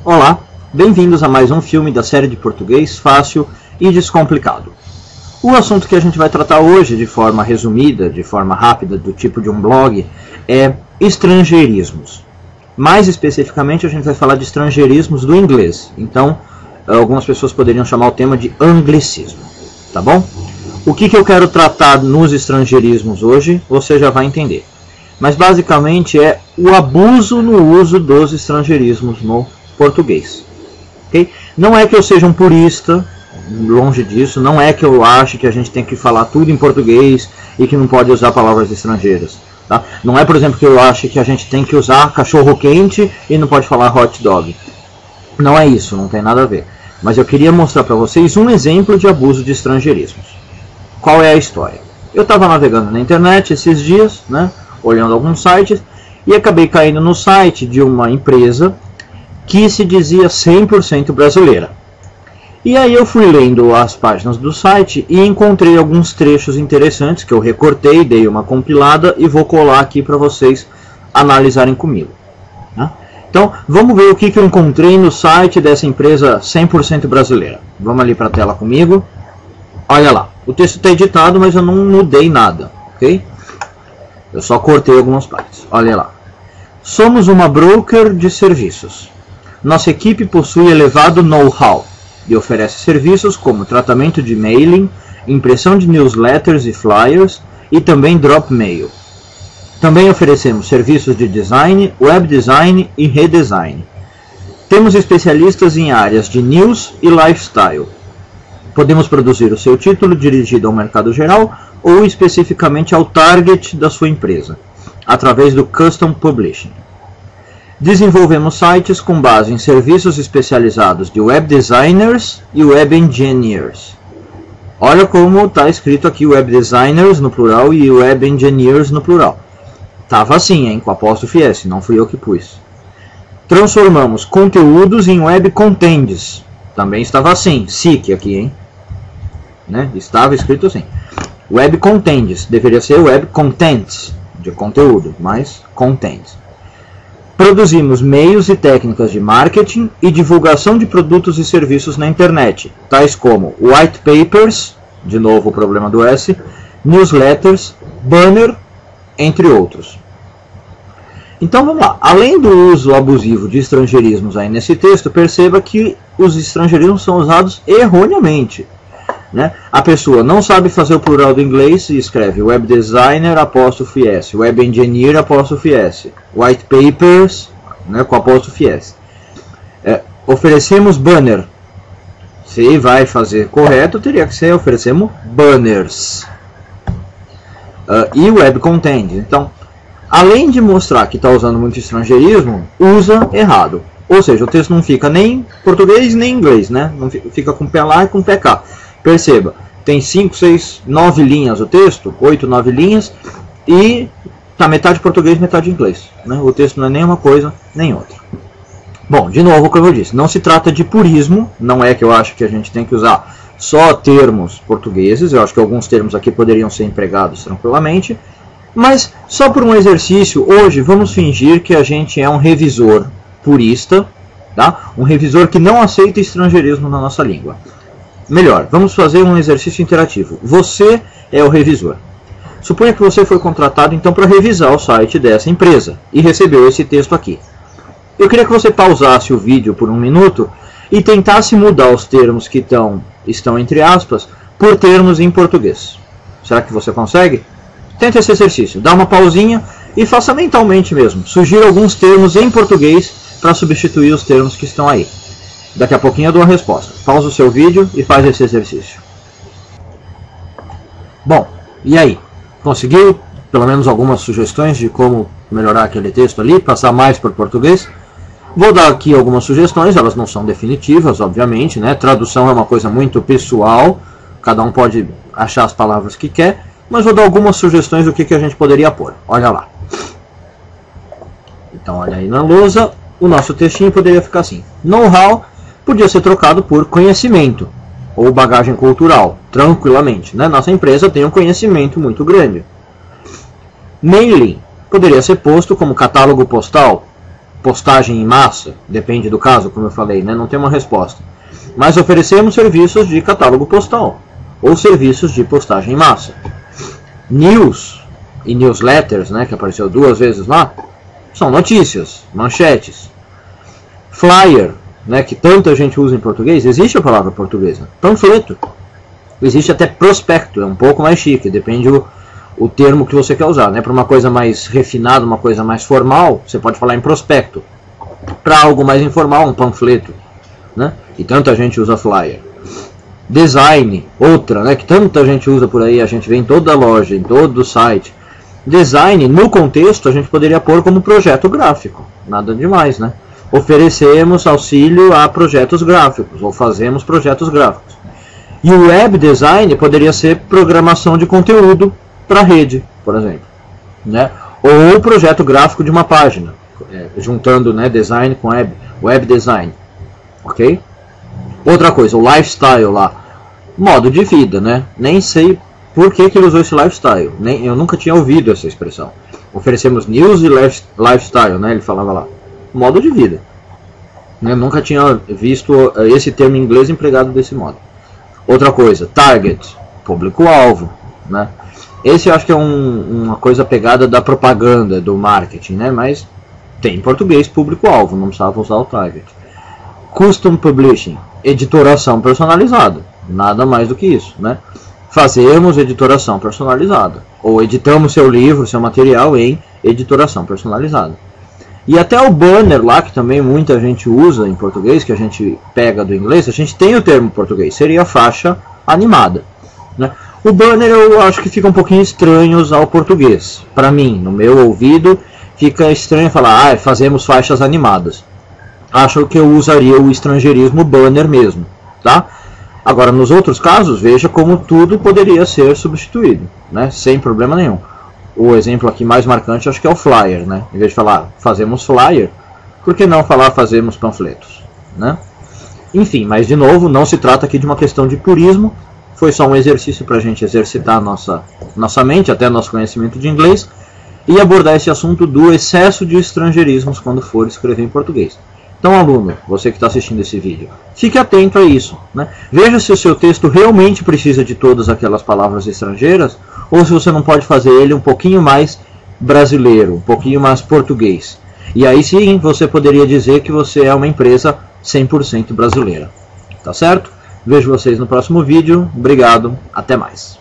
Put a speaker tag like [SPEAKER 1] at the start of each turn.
[SPEAKER 1] Olá, bem-vindos a mais um filme da série de português fácil e descomplicado. O assunto que a gente vai tratar hoje, de forma resumida, de forma rápida, do tipo de um blog, é estrangeirismos. Mais especificamente, a gente vai falar de estrangeirismos do inglês. Então, algumas pessoas poderiam chamar o tema de anglicismo, tá bom? O que eu quero tratar nos estrangeirismos hoje, você já vai entender. Mas basicamente é o abuso no uso dos estrangeirismos no português. Okay? Não é que eu seja um purista, longe disso, não é que eu ache que a gente tem que falar tudo em português e que não pode usar palavras estrangeiras. Tá? Não é, por exemplo, que eu ache que a gente tem que usar cachorro quente e não pode falar hot dog. Não é isso, não tem nada a ver. Mas eu queria mostrar para vocês um exemplo de abuso de estrangeirismos. Qual é a história? Eu estava navegando na internet esses dias, né, olhando alguns sites, e acabei caindo no site de uma empresa que se dizia 100% brasileira. E aí eu fui lendo as páginas do site e encontrei alguns trechos interessantes que eu recortei, dei uma compilada e vou colar aqui para vocês analisarem comigo. Né? Então, vamos ver o que eu encontrei no site dessa empresa 100% brasileira. Vamos ali para a tela comigo. Olha lá, o texto está editado, mas eu não mudei nada, ok? Eu só cortei algumas partes. Olha lá. Somos uma broker de serviços. Nossa equipe possui elevado know-how e oferece serviços como tratamento de mailing, impressão de newsletters e flyers e também drop mail. Também oferecemos serviços de design, web design e redesign. Temos especialistas em áreas de news e lifestyle. Podemos produzir o seu título dirigido ao mercado geral ou especificamente ao target da sua empresa, através do Custom Publishing. Desenvolvemos sites com base em serviços especializados de web designers e web engineers. Olha como está escrito aqui web designers no plural e web engineers no plural. Estava assim, hein, com apóstrofe S, não fui eu que pus. Transformamos conteúdos em web contents. Também estava assim, SIC aqui, hein? Né? Estava escrito assim. Web contents, deveria ser web contents, de conteúdo, mas contents. Produzimos meios e técnicas de marketing e divulgação de produtos e serviços na internet, tais como white papers, de novo o problema do S, newsletters, banner, entre outros. Então vamos lá, além do uso abusivo de estrangeirismos aí nesse texto, perceba que os estrangeirismos são usados erroneamente. Né? A pessoa não sabe fazer o plural do inglês e escreve web designer apóstrofe S, web engineer apóstrofe S, white papers, né, com apóstrofe S. Oferecemos banner. Se vai fazer correto, teria que ser oferecemos banners. E web content. Então, além de mostrar que está usando muito estrangeirismo, usa errado. Ou seja, o texto não fica nem português nem inglês, né? Não fica com pé lá e com pé cá. Perceba, tem 5, 6, 9 linhas o texto, 8, 9 linhas, e está metade português, metade inglês. Né? O texto não é nem uma coisa, nem outra. Bom, de novo, como eu disse, não se trata de purismo, não é que eu acho que a gente tem que usar só termos portugueses, eu acho que alguns termos aqui poderiam ser empregados tranquilamente, mas só por um exercício, hoje vamos fingir que a gente é um revisor purista, tá? Um revisor que não aceita estrangeirismo na nossa língua. Melhor, vamos fazer um exercício interativo. Você é o revisor. Suponha que você foi contratado então para revisar o site dessa empresa e recebeu esse texto aqui. Eu queria que você pausasse o vídeo por um minuto e tentasse mudar os termos que estão entre aspas por termos em português. Será que você consegue? Tente esse exercício. Dá uma pausinha e faça mentalmente mesmo. Sugira alguns termos em português para substituir os termos que estão aí. Daqui a pouquinho eu dou a resposta. Pausa o seu vídeo e faz esse exercício. Bom, e aí? Conseguiu pelo menos algumas sugestões de como melhorar aquele texto ali, passar mais para o português? Vou dar aqui algumas sugestões, elas não são definitivas, obviamente, né? Tradução é uma coisa muito pessoal, cada um pode achar as palavras que quer, mas vou dar algumas sugestões do que a gente poderia pôr. Olha lá. Então, olha aí na lousa, o nosso textinho poderia ficar assim. Know-how podia ser trocado por conhecimento ou bagagem cultural, tranquilamente. Né? Nossa empresa tem um conhecimento muito grande. Mailing poderia ser posto como catálogo postal postagem em massa, depende do caso, como eu falei, né? Não tem uma resposta. Mas oferecemos serviços de catálogo postal ou serviços de postagem em massa. News e newsletters, né, que apareceu 2 vezes lá, são notícias, manchetes. Flyer, né, que tanta gente usa em português, existe a palavra portuguesa. Panfleto. Existe até prospecto, é um pouco mais chique, depende o termo que você quer usar, né? Para uma coisa mais refinada, uma coisa mais formal, você pode falar em prospecto. Para algo mais informal, um panfleto, né? E tanta gente usa flyer. Design, outra, né, que tanta gente usa por aí, a gente vê em toda loja, em todo site. Design, no contexto, a gente poderia pôr como projeto gráfico, nada demais, né? Oferecemos auxílio a projetos gráficos, ou fazemos projetos gráficos. E o web design poderia ser programação de conteúdo para rede, por exemplo, né? Ou projeto gráfico de uma página, juntando, né, design com web design, ok? Outra coisa, o lifestyle lá, modo de vida, né? Nem sei por que ele usou esse lifestyle, eu nunca tinha ouvido essa expressão. Oferecemos news e lifestyle, né? Ele falava lá, modo de vida. Eu nunca tinha visto esse termo em inglês empregado desse modo. Outra coisa, target, público-alvo, né? Esse eu acho que é uma coisa pegada da propaganda, do marketing, né? Mas tem em português público-alvo, não precisava usar o target. Custom publishing, editoração personalizada, nada mais do que isso, né? Fazemos editoração personalizada, ou editamos seu livro, seu material em editoração personalizada. E até o banner lá, que também muita gente usa em português, que a gente pega do inglês, a gente tem o termo em português, seria faixa animada, né? O banner eu acho que fica um pouquinho estranho ao português. Para mim, no meu ouvido, fica estranho falar, fazemos faixas animadas. Acho que eu usaria o estrangeirismo banner mesmo, tá? Agora, nos outros casos, veja como tudo poderia ser substituído, né? Sem problema nenhum. O exemplo aqui mais marcante acho que é o flyer, né? Em vez de falar fazemos flyer, por que não falar fazemos panfletos, né? Enfim, mas de novo, não se trata aqui de uma questão de purismo, foi só um exercício para a gente exercitar nossa mente, até nosso conhecimento de inglês, e abordar esse assunto do excesso de estrangeirismos quando for escrever em português. Então, aluno, você que está assistindo esse vídeo, fique atento a isso, né? Veja se o seu texto realmente precisa de todas aquelas palavras estrangeiras, ou se você não pode fazer ele um pouquinho mais brasileiro, um pouquinho mais português. E aí sim, você poderia dizer que você é uma empresa 100% brasileira. Tá certo? Vejo vocês no próximo vídeo. Obrigado. Até mais.